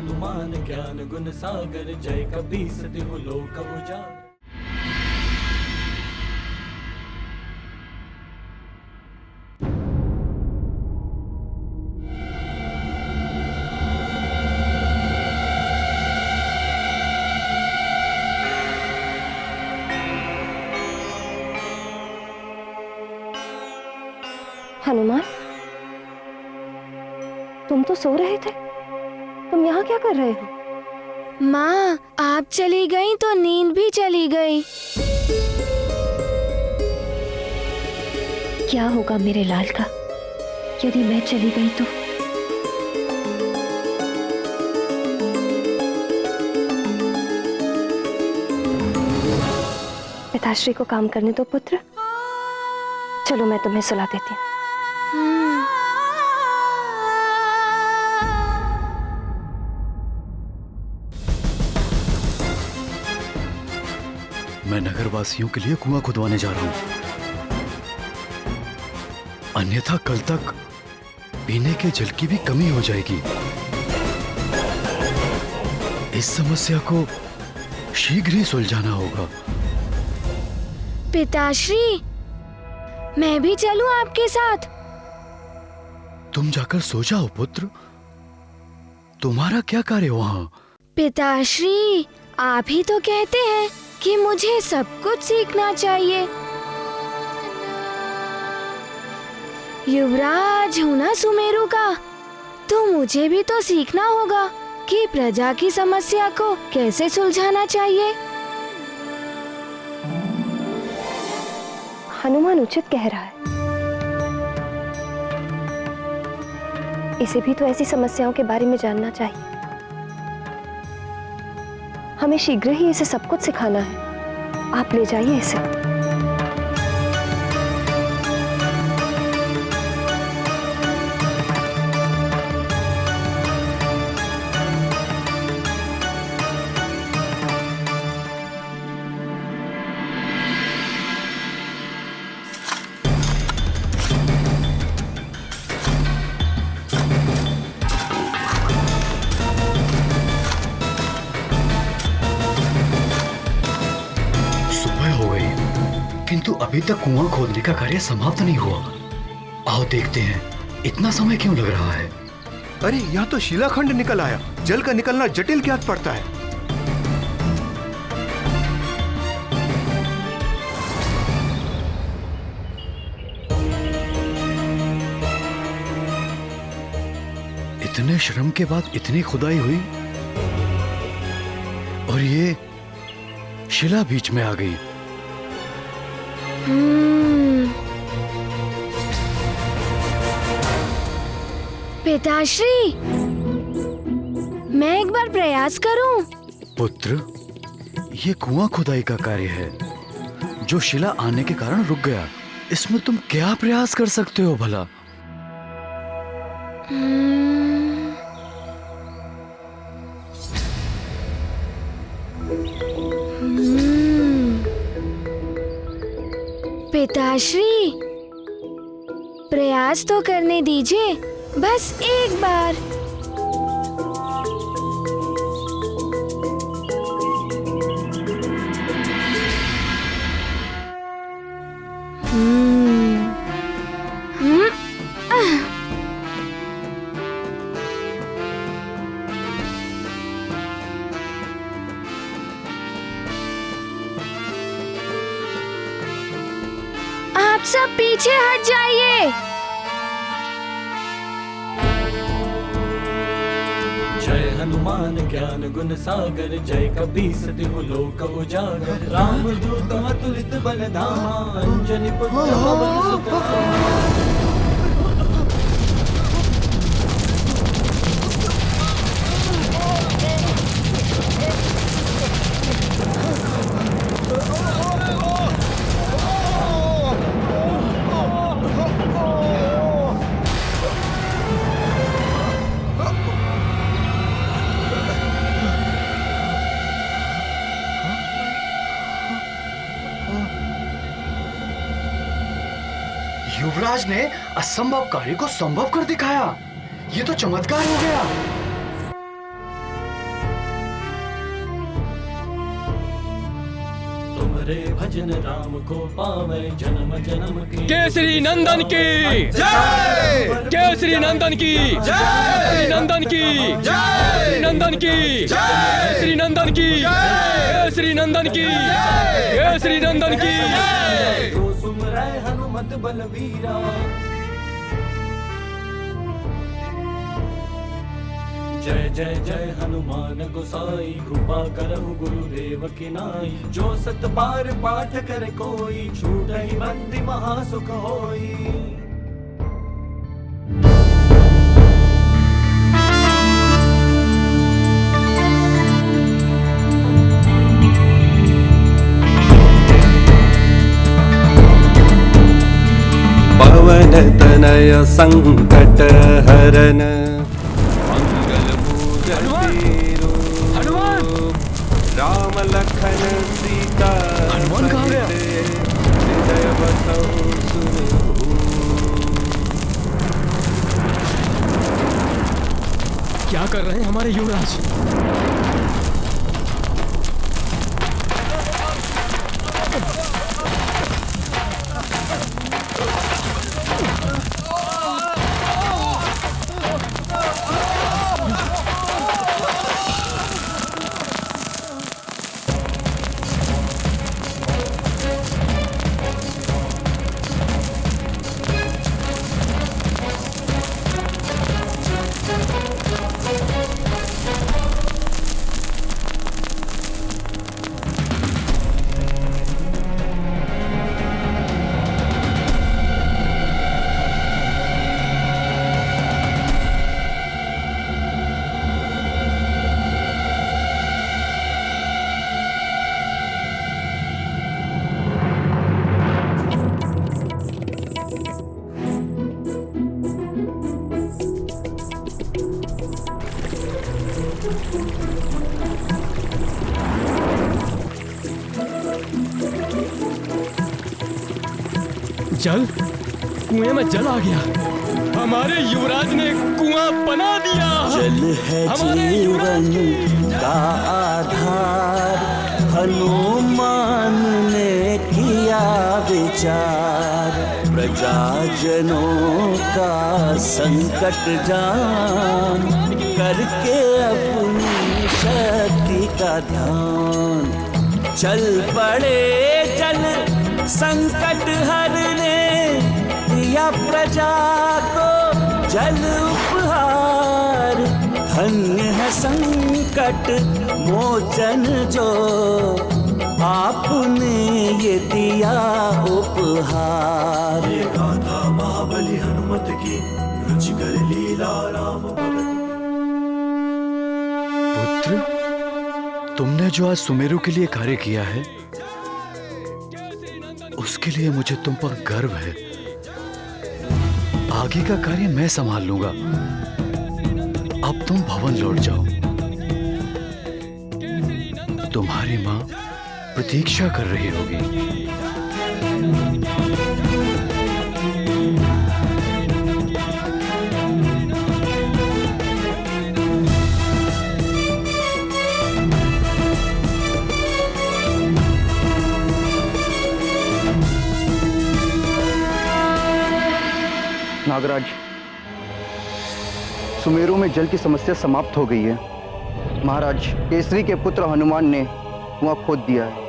हनुमान ज्ञान गुण सागर, जय कपीस तिहु लोक उजागर। हनुमान, तुम तो सो रहे थे, तुम यहाँ क्या कर रहे हो? माँ, आप चली गई तो नींद भी चली गई। क्या होगा मेरे लाल का यदि मैं चली गई तो? पिताश्री को काम करने दो पुत्र। चलो मैं तुम्हें सुला देती हूँ। मैं नगरवासियों के लिए कुआं खुदवाने जा रहा हूं, अन्यथा कल तक पीने के जल की भी कमी हो जाएगी। इस समस्या को शीघ्र ही सुलझाना होगा। पिताश्री, मैं भी चलूं आपके साथ? तुम जाकर सो जाओ पुत्र, तुम्हारा क्या कार्य वहां? पिताश्री, आप ही तो कहते हैं कि मुझे सब कुछ सीखना चाहिए। युवराज हूं ना सुमेरु का, तो मुझे भी तो सीखना होगा कि प्रजा की समस्या को कैसे सुलझाना चाहिए। हनुमान उचित कह रहा है। इसे भी तो ऐसी समस्याओं के बारे में जानना चाहिए। हमें शीघ्र ही इसे सब कुछ सिखाना है। आप ले जाइए इसे। किंतु अभी तक कुआं खोदने का कार्य समाप्त नहीं हुआ। आओ देखते हैं, इतना समय क्यों लग रहा है? अरे यहाँ तो शिलाखंड निकल आया। जल का निकलना जटिल ज्ञात पड़ता है। इतने श्रम के बाद इतनी खुदाई हुई और ये शिला बीच में आ गई। पिताश्री, मैं एक बार प्रयास करूं? पुत्र, ये कुआं खुदाई का कार्य है जो शिला आने के कारण रुक गया। इसमें तुम क्या प्रयास कर सकते हो भला? पिताश्री, प्रयास तो करने दीजिए, बस एक बार। आप सब पीछे हट जाइए। जय हनुमान ज्ञान गुण सागर, जय कपीस तिहु लोक उजागर। राम दूत अतुलित बल धामा, अंजनी पुत्र पवन सुत। युवराज ने असंभव कार्य को संभव कर दिखाया। ये तो चमत्कार हो गया। करे भजन राम को पावे जन्म जन्म के। केसरी नंदन की जय, केसरी नंदन की जय, नंदन की जय, नंदन की जय, केसरी नंदन की जय, केसरी नंदन की जय, केसरी नंदन की जय। जो सुमरै हनुमत बलवीरा, जय जय जय हनुमान गोसाई, कृपा करहु गुरुदेव की नाई। जो सत बार पाठ कर कोई, छूटहि बंदी महासुख होई। पवन तनय संकट हरन, हनुमान, राम लखन सीता हनुमान कहाँ गया? हृदय बसहु सुरभूप। क्या कर रहे हैं हमारे युवराज? जल, कुएं में जल आ गया। हमारे युवराज ने कुआं बना दिया। जल है जीवन का आधार, हनुमान ने किया विचार। प्रजाजनों का संकट जान, करके अपनी शक्ति का ध्यान। चल पड़े जल संकट हरने, दिया प्रजा को जल उपहार। धन्य है संकट मोचन जो, आपने ये दिया उपहार। ये गाथा महाबली हनुमत की, रुचिकर लीला राम भगत। पुत्र, तुमने जो आज सुमेरु के लिए कार्य किया है, उसके लिए मुझे तुम पर गर्व है। आगे का कार्य मैं संभाल लूंगा। अब तुम भवन लौट जाओ। तुम्हारी मां प्रतीक्षा कर रही होगी। नागराज, सुमेरु में जल की समस्या समाप्त हो गई है। महाराज, केसरी के पुत्र हनुमान ने कुआं खोद दिया है।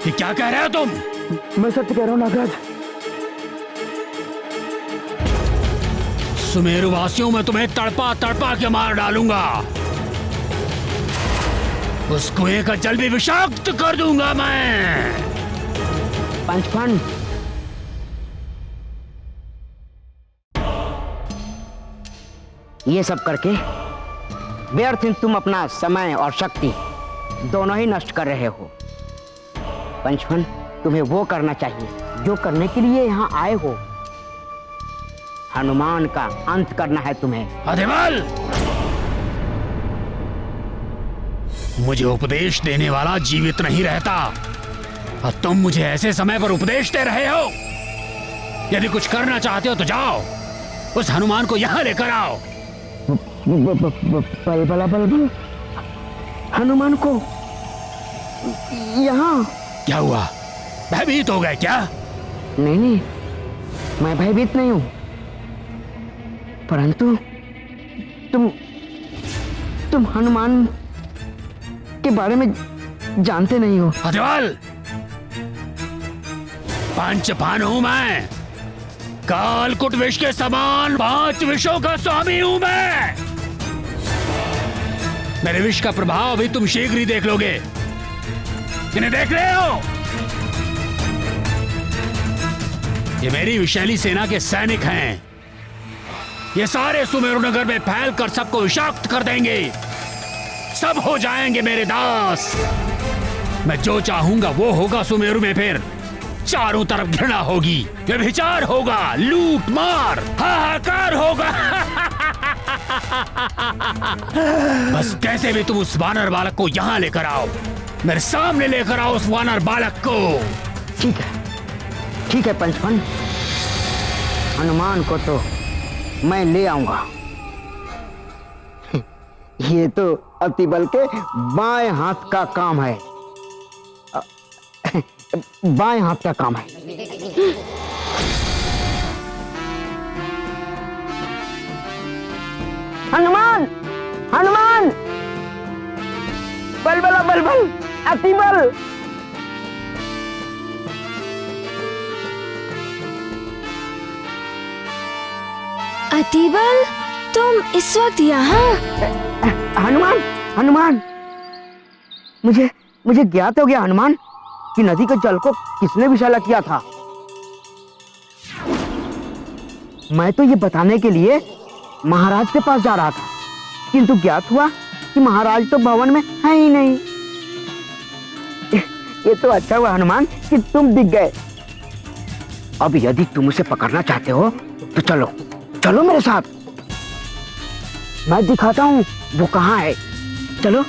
ये क्या कह रहे हो तुम? मैं सत्य कह रहा हूं नागराज। सुमेरु वासियों में तुम्हें तड़पा तड़पा के मार डालूंगा। उस कुएं का जल भी विषाक्त कर दूंगा मैं। पंचफन, ये सब करके व्यर्थ तुम अपना समय और शक्ति दोनों ही नष्ट कर रहे हो। पंचफन, तुम्हें वो करना चाहिए जो करने के लिए यहाँ आए हो। हनुमान का अंत करना है तुम्हें। अधिबल, मुझे उपदेश देने वाला जीवित नहीं रहता और तुम मुझे ऐसे समय पर उपदेश दे रहे हो। यदि कुछ करना चाहते हो तो जाओ, उस हनुमान को यहाँ लेकर आओ। बल हनुमान को यहाँ? क्या हुआ, भयभीत हो गए क्या? नहीं, मैं भयभीत नहीं हूँ, परंतु तुम हनुमान के बारे में जानते नहीं हो। अतिबल, पंचभान हूं मैं, कालकुट विष के समान 5 विषों का स्वामी हूं मैं। मेरे विष का प्रभाव भी तुम शीघ्र ही देख लोगे। इन्हें देख रहे हो? ये मेरी विषैली सेना के सैनिक हैं। ये सारे सुमेरु नगर में फैलकर सबको विषाक्त कर देंगे। सब हो जाएंगे मेरे दास। मैं जो चाहूंगा वो होगा सुमेरु में। फिर चारों तरफ घृणा होगी, व्यभिचार होगा, लूट मार, हाहाकार होगा। बस कैसे भी तुम उस वानर बालक को यहाँ लेकर आओ, मेरे सामने लेकर आओ उस वानर बालक को। ठीक है पंचफन, हनुमान को तो मैं ले आऊंगा। ये तो अतिबल के बाएं हाथ का काम है, बाएं हाथ का काम है। हनुमान, हनुमान, बल बल बल बल, अतिबल। अतिबल, तुम इस वक्त यहाँ? हनुमान, हनुमान, मुझे ज्ञात हो गया हनुमान कि नदी के जल को किसने विषैला किया था। मैं तो ये बताने के लिए महाराज के पास जा रहा था, किंतु ज्ञात हुआ कि महाराज तो भवन में है ही नहीं। ये तो अच्छा हुआ हनुमान कि तुम दिख गए। अब यदि तुम उसे पकड़ना चाहते हो तो चलो चलो मेरे साथ, मैं दिखाता हूँ वो कहाँ है। चलो।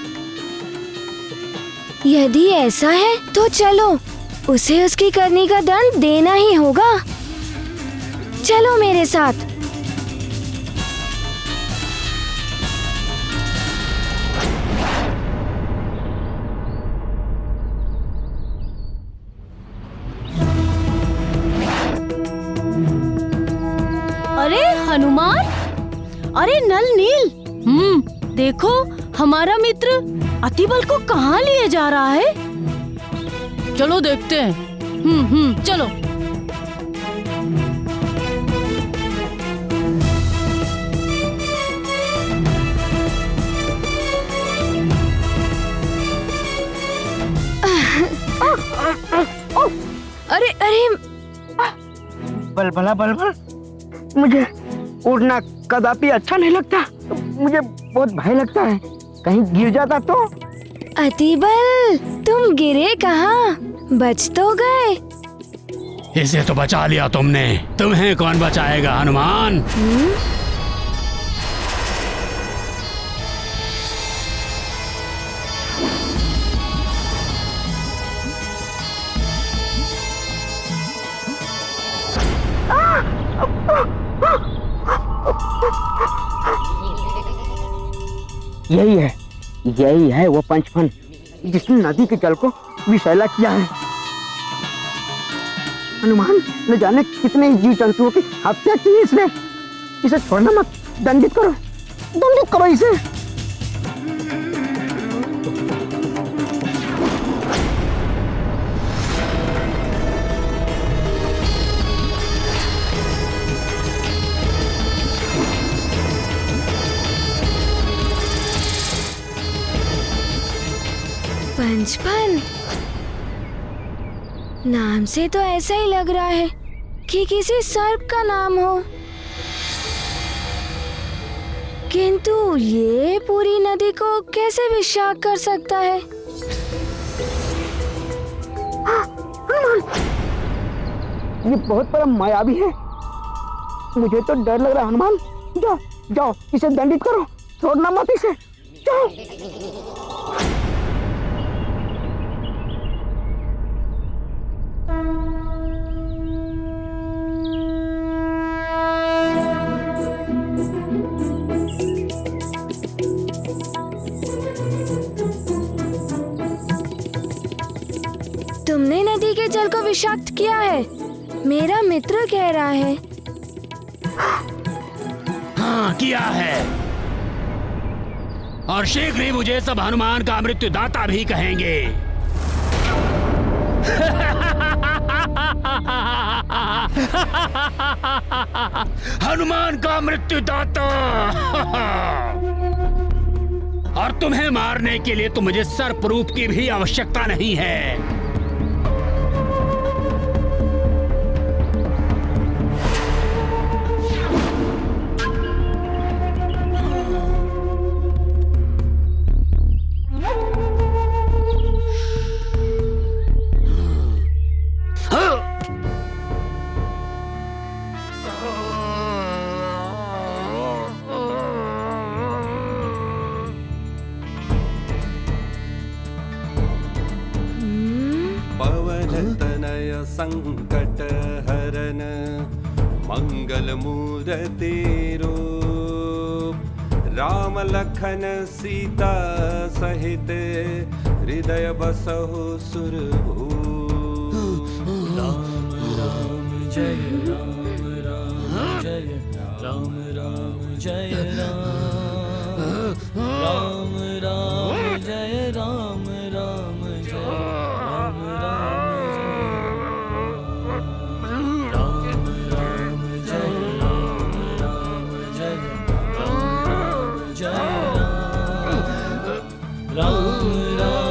यदि ऐसा है तो चलो, उसे उसकी करनी का दंड देना ही होगा। चलो मेरे साथ। अरे हनुमान, अरे नल नील, देखो हमारा मित्र अतिबल को कहाँ लिए जा रहा है। चलो देखते हैं। चलो। अरे अरे, बलबला बलबल, मुझे उड़ना कदापि अच्छा नहीं लगता। मुझे बहुत भय लगता है, कहीं गिर जाता तो। अतिबल, तुम गिरे कहाँ? बच तो गए। इसे तो बचा लिया तुमने, तुम्हें कौन बचाएगा हनुमान? यही है वो पंचफन जिसने नदी के जल को विषैला किया है। हनुमान, न जाने कितने जीव जंतुओं की हत्या की इसने। इसे छोड़ना मत, दंडित करो इसे। पंचफन, नाम से तो ऐसा ही लग रहा है कि किसी सर्प का नाम हो, किंतु ये पूरी नदी को कैसे विषाक्त कर सकता है? ये बहुत बड़ा मायावी है। मुझे तो डर लग रहा है हनुमान। जाओ, इसे दंडित करो, छोड़ना मत इसे। जाओ। विषाक्त किया है? मेरा मित्र कह रहा है। हाँ किया है, और शीघ्र ही मुझे सब हनुमान का मृत्युदाता भी कहेंगे। हनुमान का मृत्युदाता। और तुम्हें मारने के लिए तो मुझे सर्परूप की भी आवश्यकता नहीं है। संकट हरन मंगल मूर्ति रूप राम लखन सीता सहित हृदय बसहु सुरभूप। राम राम जय राम राम जय राम राम जय राम राम राम जय राम राम जय राम राम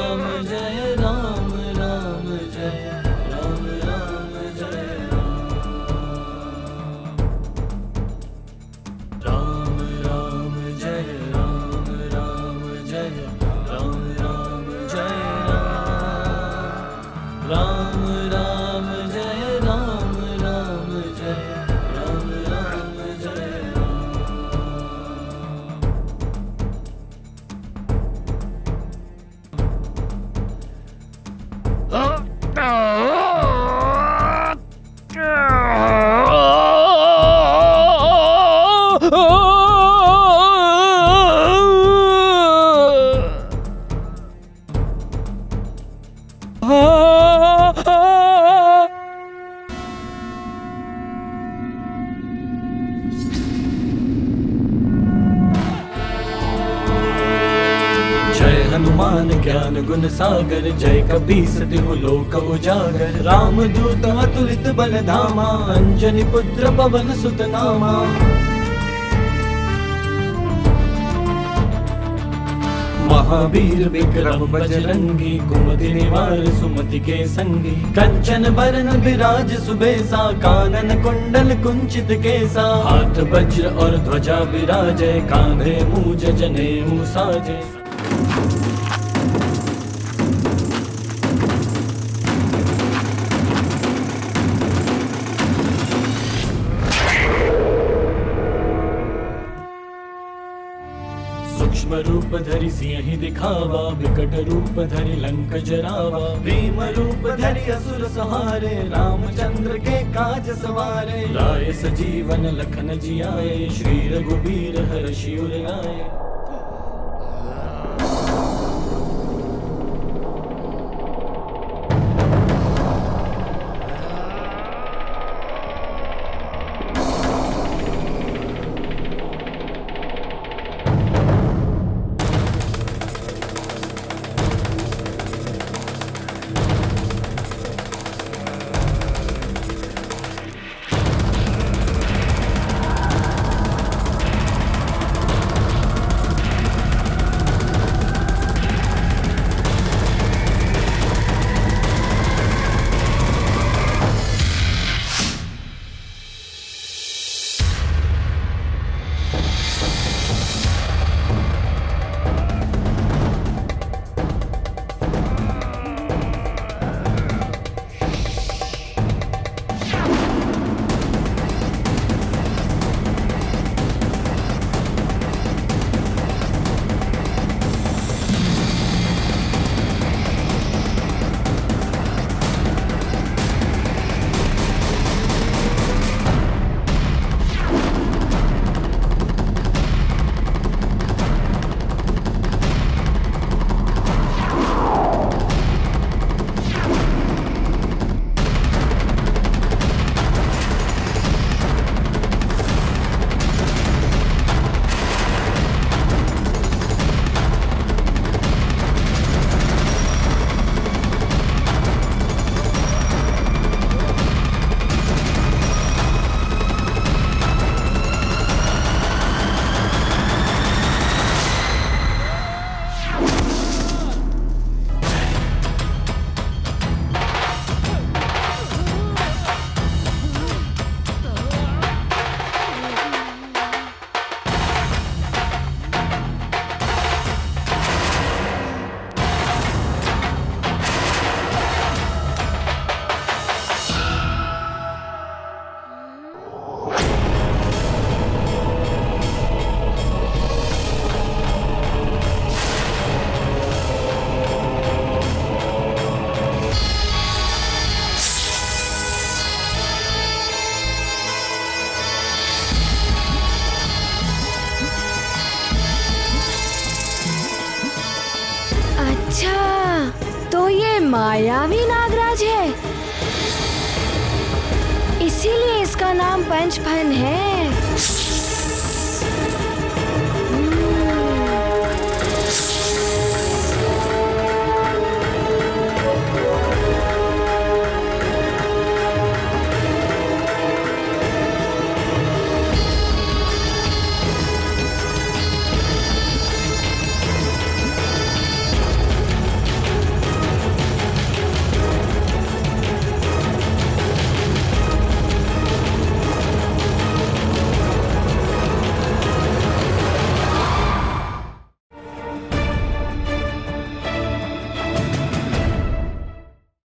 हनुमान ज्ञान गुण सागर जय कपीस तिहु लोक उजागर राम दूत अतुलित बल धामा अंजनी पुत्र पवन सुत नामा। महावीर विक्रम बजरंगी कुमति निवार सुमति के संगी कंचन बरन विराज सुबेसा कानन कुंडल कुंचित केसा हाथ वज्र और ध्वजा विराजय कांधे मूज जनेऊ साजे। सूक्ष्म रूप धरि सिंहि दिखावा विकट रूप धरि लंक जरावा भीम रूप धरि असुर सहारे रामचंद्र के काज सवारे लाए सजीवन लखन जियाए श्री रघुबीर हर्षि उर लाए। मायावी नागराज है, इसीलिए इसका नाम पंचफन है।